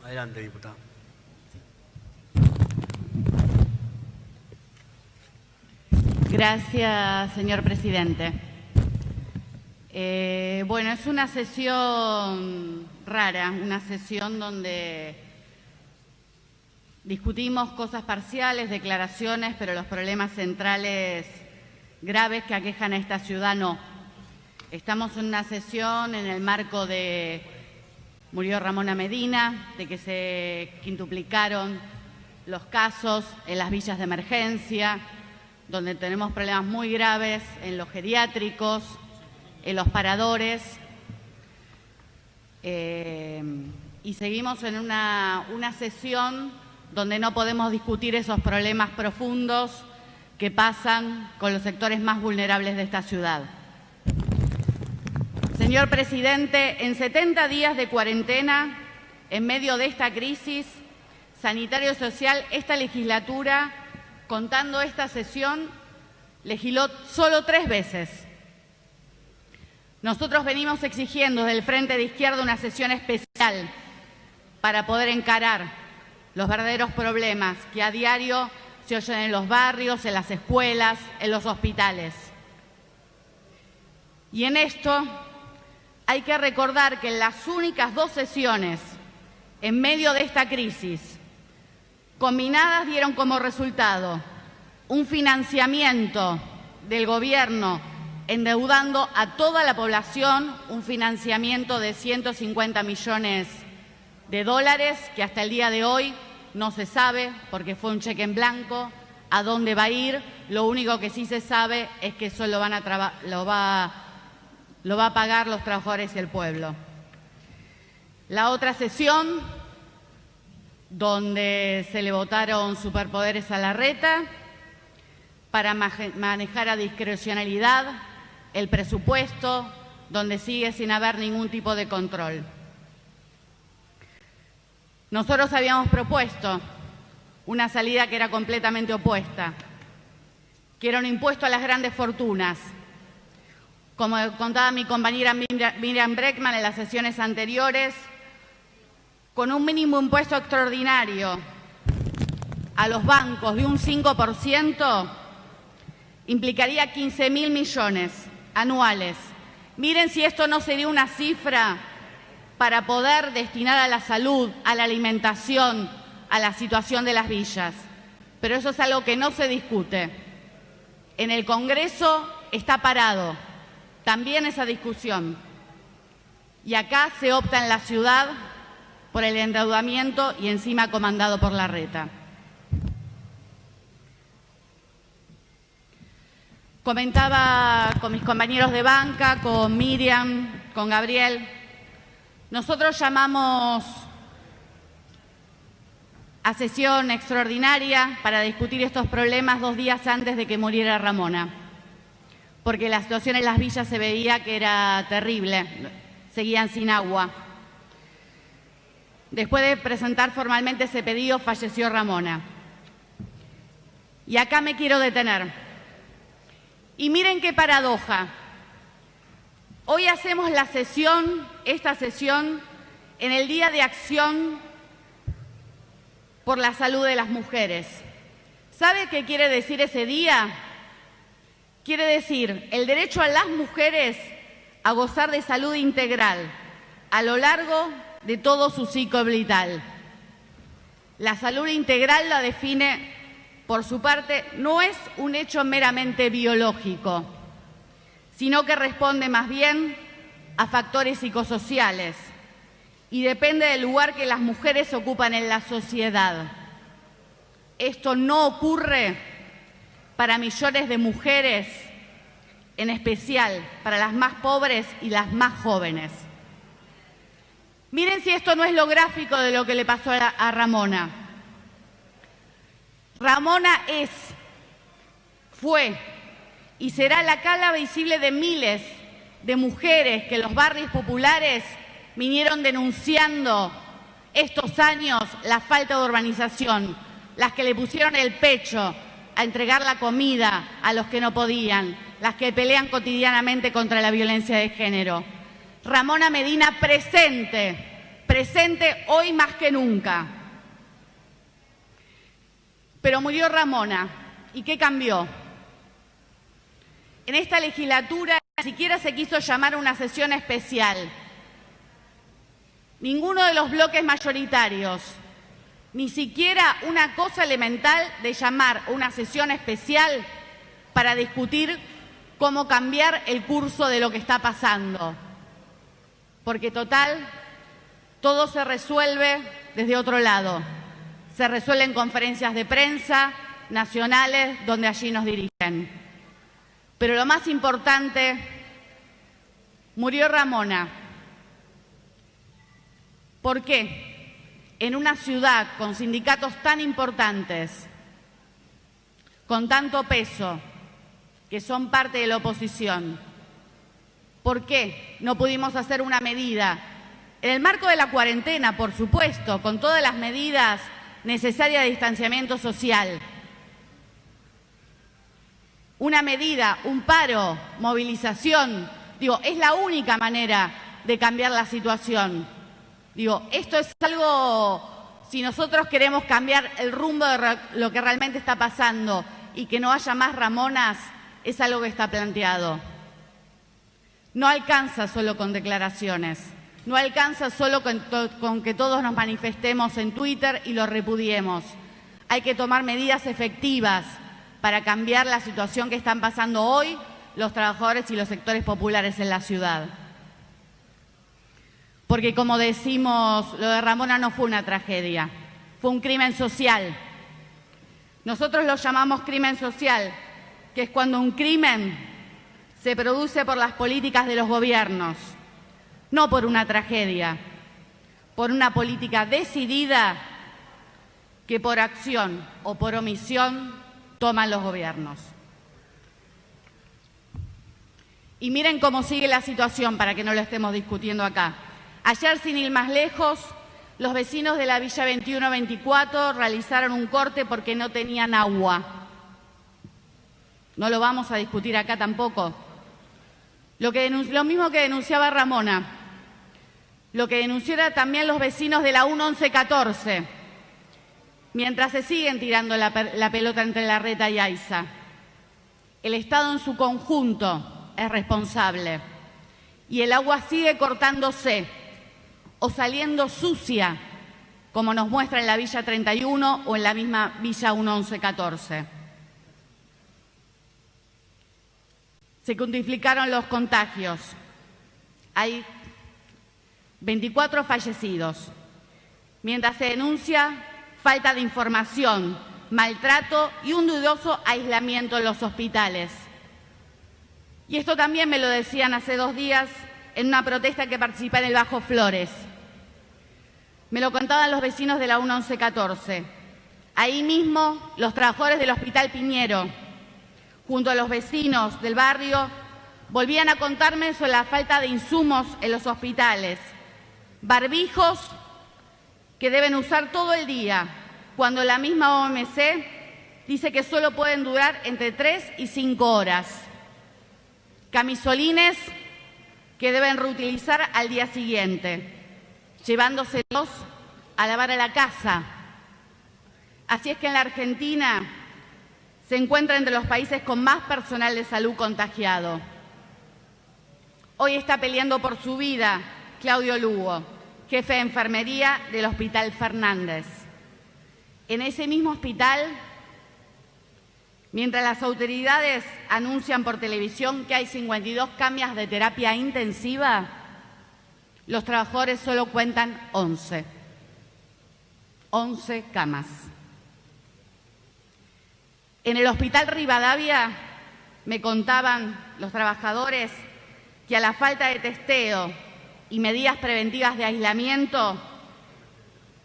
Adelante, diputado. Gracias, señor presidente. Bueno, es una sesión rara, una sesión donde discutimos cosas parciales, declaraciones, pero los problemas centrales graves que aquejan a esta ciudad no. Estamos en una sesión en el marco de murió Ramona Medina, de que se quintuplicaron los casos en las villas de emergencia, donde tenemos problemas muy graves en los geriátricos, en los paradores, y seguimos en una sesión donde no podemos discutir esos problemas profundos que pasan con los sectores más vulnerables de esta ciudad. Señor presidente, en 70 días de cuarentena, en medio de esta crisis sanitaria y social, esta legislatura, contando esta sesión, legisló solo 3 veces. Nosotros venimos exigiendo desde el Frente de Izquierda una sesión especial para poder encarar los verdaderos problemas que a diario se oyen en los barrios, en las escuelas, en los hospitales. Y en esto hay que recordar que en las únicas 2 sesiones en medio de esta crisis combinadas dieron como resultado un financiamiento del gobierno endeudando a toda la población, un financiamiento de 150 millones de dólares que hasta el día de hoy no se sabe porque fue un cheque en blanco a dónde va a ir. Lo único que sí se sabe es que eso lo va a pagar los trabajadores y el pueblo. La otra sesión, donde se le votaron superpoderes a Larreta para manejar a discrecionalidad el presupuesto, donde sigue sin haber ningún tipo de control. Nosotros habíamos propuesto una salida que era completamente opuesta, que era un impuesto a las grandes fortunas. Como contaba mi compañera Miriam Breckman en las sesiones anteriores, con un mínimo impuesto extraordinario a los bancos de un 5%, implicaría 15.000 millones anuales. Miren si esto no sería una cifra para poder destinar a la salud, a la alimentación, a la situación de las villas. Pero eso es algo que no se discute. En el Congreso está parado también esa discusión. Y acá se opta en la ciudad por el endeudamiento y encima comandado por Larreta. Comentaba con mis compañeros de banca, con Miriam, con Gabriel. Nosotros llamamos a sesión extraordinaria para discutir estos problemas 2 días antes de que muriera Ramona, porque la situación en las villas se veía que era terrible, seguían sin agua. Después de presentar formalmente ese pedido, falleció Ramona. Y acá me quiero detener. Y miren qué paradoja. Hoy hacemos la sesión, esta sesión, en el Día de Acción por la Salud de las Mujeres. ¿Sabe qué quiere decir ese día? Quiere decir el derecho a las mujeres a gozar de salud integral a lo largo de todo su ciclo vital. La salud integral la define, por su parte, no es un hecho meramente biológico, sino que responde más bien a factores psicosociales y depende del lugar que las mujeres ocupan en la sociedad. Esto no ocurre para millones de mujeres, en especial para las más pobres y las más jóvenes. Miren si esto no es lo gráfico de lo que le pasó a Ramona. Ramona fue y será la cara visible de miles de mujeres que en los barrios populares vinieron denunciando estos años la falta de urbanización, las que le pusieron el pecho a entregar la comida a los que no podían, las que pelean cotidianamente contra la violencia de género. Ramona Medina presente presente hoy más que nunca. Pero murió Ramona. ¿Y qué cambió? En esta legislatura ni siquiera se quiso llamar a una sesión especial. Ninguno de los bloques mayoritarios, ni siquiera una cosa elemental de llamar a una sesión especial para discutir cómo cambiar el curso de lo que está pasando. Porque total, todo se resuelve desde otro lado. Se resuelve en conferencias de prensa nacionales donde allí nos dirigen. Pero lo más importante, murió Ramona. ¿Por qué? En una ciudad con sindicatos tan importantes, con tanto peso, que son parte de la oposición, ¿por qué no pudimos hacer una medida? En el marco de la cuarentena, por supuesto, con todas las medidas necesarias de distanciamiento social. Una medida, un paro, movilización, es la única manera de cambiar la situación. Esto es algo, si nosotros queremos cambiar el rumbo de lo que realmente está pasando y que no haya más Ramonas, es algo que está planteado. No alcanza solo con declaraciones, no alcanza solo con que todos nos manifestemos en Twitter y lo repudiemos. Hay que tomar medidas efectivas para cambiar la situación que están pasando hoy los trabajadores y los sectores populares en la ciudad. Porque, como decimos, lo de Ramona no fue una tragedia, fue un crimen social. Nosotros lo llamamos crimen social, que es cuando un crimen se produce por las políticas de los gobiernos, no por una tragedia, por una política decidida que por acción o por omisión toman los gobiernos. Y miren cómo sigue la situación para que no lo estemos discutiendo acá. Ayer, sin ir más lejos, los vecinos de la Villa 21-24 realizaron un corte porque no tenían agua. No lo vamos a discutir acá tampoco. Lo mismo que denunciaba Ramona, lo que denunciaron también los vecinos de la 1114, mientras se siguen tirando la pelota entre Larreta y Ayza. El Estado en su conjunto es responsable y el agua sigue cortándose o saliendo sucia, como nos muestra en la Villa 31 o en la misma Villa 1114. Se cuantificaron los contagios. Hay 24 fallecidos, mientras se denuncia falta de información, maltrato y un dudoso aislamiento en los hospitales. Y esto también me lo decían hace 2 días en una protesta que participé en el Bajo Flores. Me lo contaban los vecinos de la 1114. Ahí mismo, los trabajadores del Hospital Piñero, junto a los vecinos del barrio, volvían a contarme sobre la falta de insumos en los hospitales. Barbijos que deben usar todo el día, cuando la misma OMS dice que solo pueden durar entre 3 y 5 horas. Camisolines que deben reutilizar al día siguiente, llevándoselos a lavar a la casa. Así es que en la Argentina se encuentra entre los países con más personal de salud contagiado. Hoy está peleando por su vida Claudio Lugo, jefe de enfermería del Hospital Fernández. En ese mismo hospital, mientras las autoridades anuncian por televisión que hay 52 camas de terapia intensiva, los trabajadores solo cuentan 11. 11 camas. En el Hospital Rivadavia me contaban los trabajadores que a la falta de testeo y medidas preventivas de aislamiento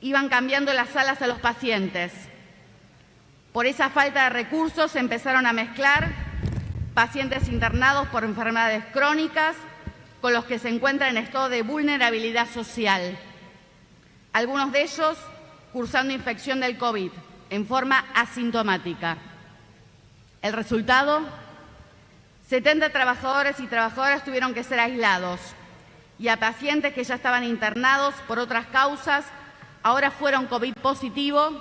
iban cambiando las salas a los pacientes. Por esa falta de recursos se empezaron a mezclar pacientes internados por enfermedades crónicas con los que se encuentran en estado de vulnerabilidad social. Algunos de ellos cursando infección del COVID en forma asintomática. El resultado, 70 trabajadores y trabajadoras tuvieron que ser aislados y a pacientes que ya estaban internados por otras causas, ahora fueron COVID positivo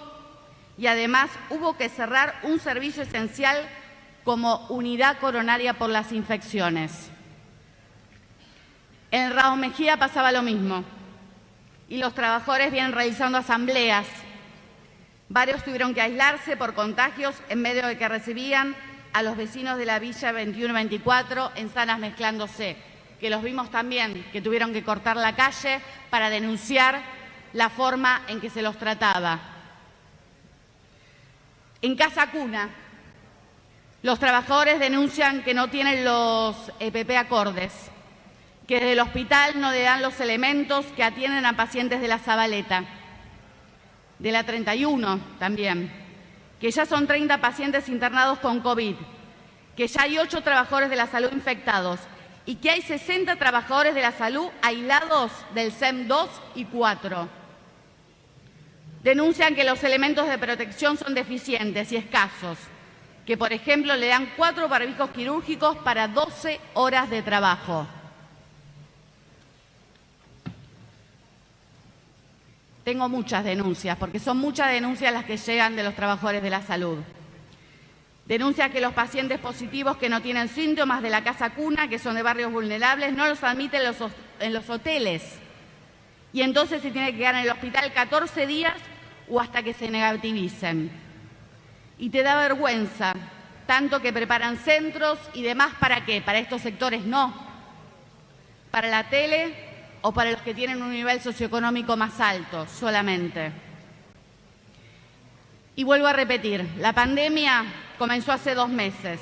y además hubo que cerrar un servicio esencial como unidad coronaria por las infecciones. En el Raúl Mejía pasaba lo mismo y los trabajadores vienen realizando asambleas. Varios tuvieron que aislarse por contagios en medio de que recibían a los vecinos de la Villa 21-24 en salas mezclándose, que los vimos también, que tuvieron que cortar la calle para denunciar la forma en que se los trataba. En Casa Cuna, los trabajadores denuncian que no tienen los EPP acordes, que desde el hospital no le dan los elementos que atienden a pacientes de la Zabaleta, de la 31 también, que ya son 30 pacientes internados con COVID, que ya hay 8 trabajadores de la salud infectados y que hay 60 trabajadores de la salud aislados del SEM 2 y 4. Denuncian que los elementos de protección son deficientes y escasos, que por ejemplo le dan 4 barbijos quirúrgicos para 12 horas de trabajo. Tengo muchas denuncias, porque son muchas denuncias las que llegan de los trabajadores de la salud. Denuncian que los pacientes positivos que no tienen síntomas de la Casa Cuna, que son de barrios vulnerables, no los admiten en los hoteles. Y entonces se tiene que quedar en el hospital 14 días o hasta que se negativicen. Y te da vergüenza, tanto que preparan centros y demás, ¿para qué? Para estos sectores no. Para la tele o para los que tienen un nivel socioeconómico más alto solamente. Y vuelvo a repetir, la pandemia comenzó hace 2 meses.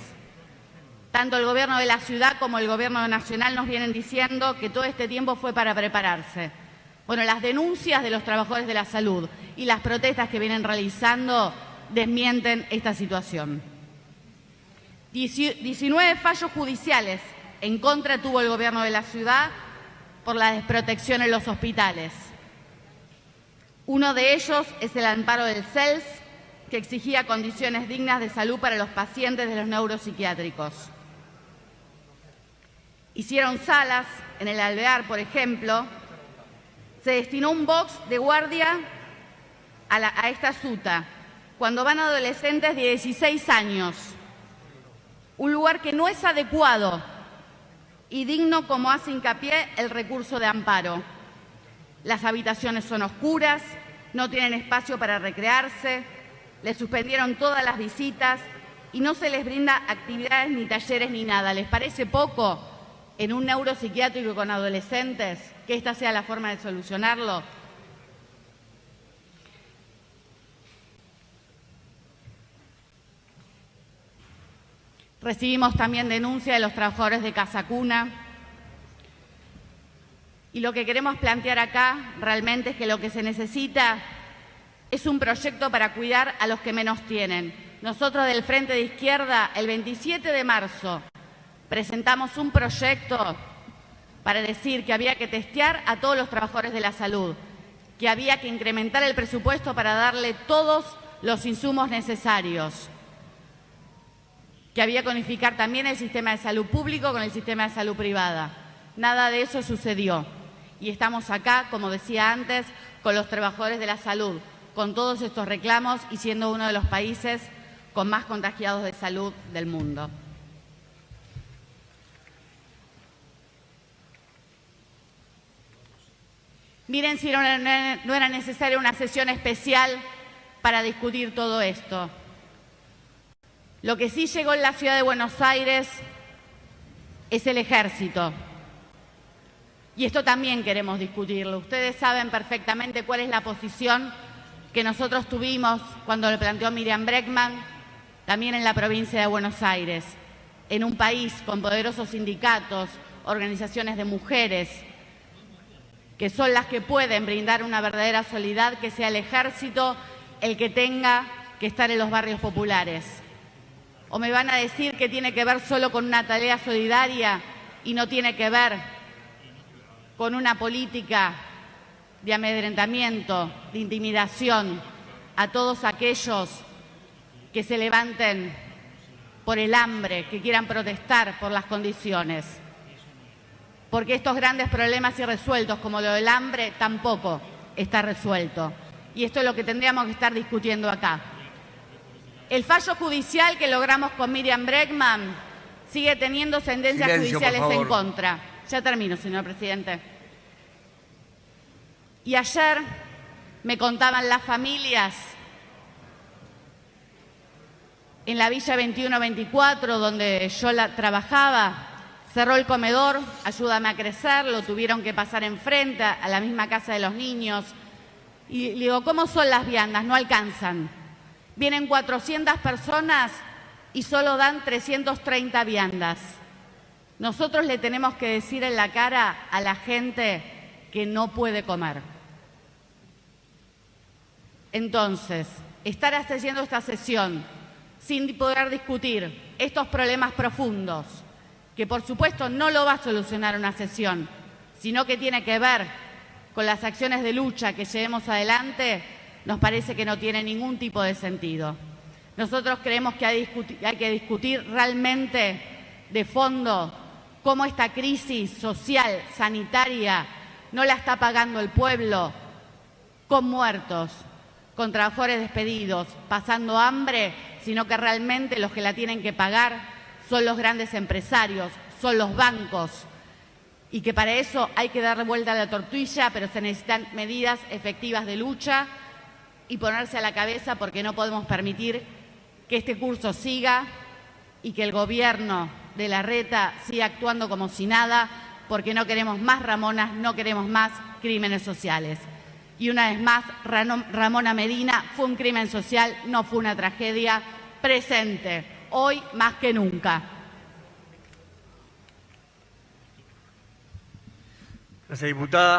Tanto el gobierno de la ciudad como el gobierno nacional nos vienen diciendo que todo este tiempo fue para prepararse. Bueno, las denuncias de los trabajadores de la salud y las protestas que vienen realizando desmienten esta situación. 19 fallos judiciales en contra tuvo el gobierno de la ciudad por la desprotección en los hospitales. Uno de ellos es el amparo del CELS, que exigía condiciones dignas de salud para los pacientes de los neuropsiquiátricos. Hicieron salas en el Alvear, por ejemplo. Se destinó un box de guardia a esta SUTA, cuando van adolescentes de 16 años. Un lugar que no es adecuado y digno, como hace hincapié el recurso de amparo. Las habitaciones son oscuras, no tienen espacio para recrearse, les suspendieron todas las visitas y no se les brinda actividades ni talleres ni nada. ¿Les parece poco en un neuropsiquiátrico con adolescentes que esta sea la forma de solucionarlo? Recibimos también denuncia de los trabajadores de Casa Cuna y lo que queremos plantear acá realmente es que lo que se necesita es un proyecto para cuidar a los que menos tienen. Nosotros del Frente de Izquierda, el 27 de marzo, presentamos un proyecto para decir que había que testear a todos los trabajadores de la salud, que había que incrementar el presupuesto para darle todos los insumos necesarios, que había que unificar también el sistema de salud público con el sistema de salud privada. Nada de eso sucedió. Y estamos acá, como decía antes, con los trabajadores de la salud, con todos estos reclamos y siendo uno de los países con más contagiados de salud del mundo. Miren si no era necesaria una sesión especial para discutir todo esto. Lo que sí llegó en la ciudad de Buenos Aires es el ejército. Y esto también queremos discutirlo. Ustedes saben perfectamente cuál es la posición que nosotros tuvimos cuando le planteó Miriam Bregman, también en la provincia de Buenos Aires, en un país con poderosos sindicatos, organizaciones de mujeres, que son las que pueden brindar una verdadera solidaridad, que sea el ejército el que tenga que estar en los barrios populares. ¿O me van a decir que tiene que ver solo con una tarea solidaria y no tiene que ver con una política de amedrentamiento, de intimidación a todos aquellos que se levanten por el hambre, que quieran protestar por las condiciones? porque estos grandes problemas irresueltos, como lo del hambre, tampoco está resuelto. Y esto es lo que tendríamos que estar discutiendo acá. El fallo judicial que logramos con Miriam Bregman sigue teniendo sentencias judiciales en contra. Ya termino, señor presidente. Y ayer me contaban las familias en la Villa 2124, donde yo trabajaba, cerró el comedor, Ayúdame a Crecer, lo tuvieron que pasar enfrente a la misma casa de los niños. Y le digo, ¿cómo son las viandas? No alcanzan. Vienen 400 personas y solo dan 330 viandas. Nosotros le tenemos que decir en la cara a la gente que no puede comer. Entonces, estar haciendo esta sesión sin poder discutir estos problemas profundos, que por supuesto no lo va a solucionar una sesión, sino que tiene que ver con las acciones de lucha que llevemos adelante, nos parece que no tiene ningún tipo de sentido. Nosotros creemos que hay que discutir realmente de fondo cómo esta crisis social, sanitaria, no la está pagando el pueblo con muertos, con trabajadores despedidos, pasando hambre, sino que realmente los que la tienen que pagar son los grandes empresarios, son los bancos, y que para eso hay que dar vuelta a la tortilla, pero se necesitan medidas efectivas de lucha y ponerse a la cabeza, porque no podemos permitir que este curso siga y que el gobierno de Larreta siga actuando como si nada, porque no queremos más Ramonas, no queremos más crímenes sociales. Y una vez más, Ramona Medina fue un crimen social, no fue una tragedia, presente, hoy más que nunca. Gracias, diputada.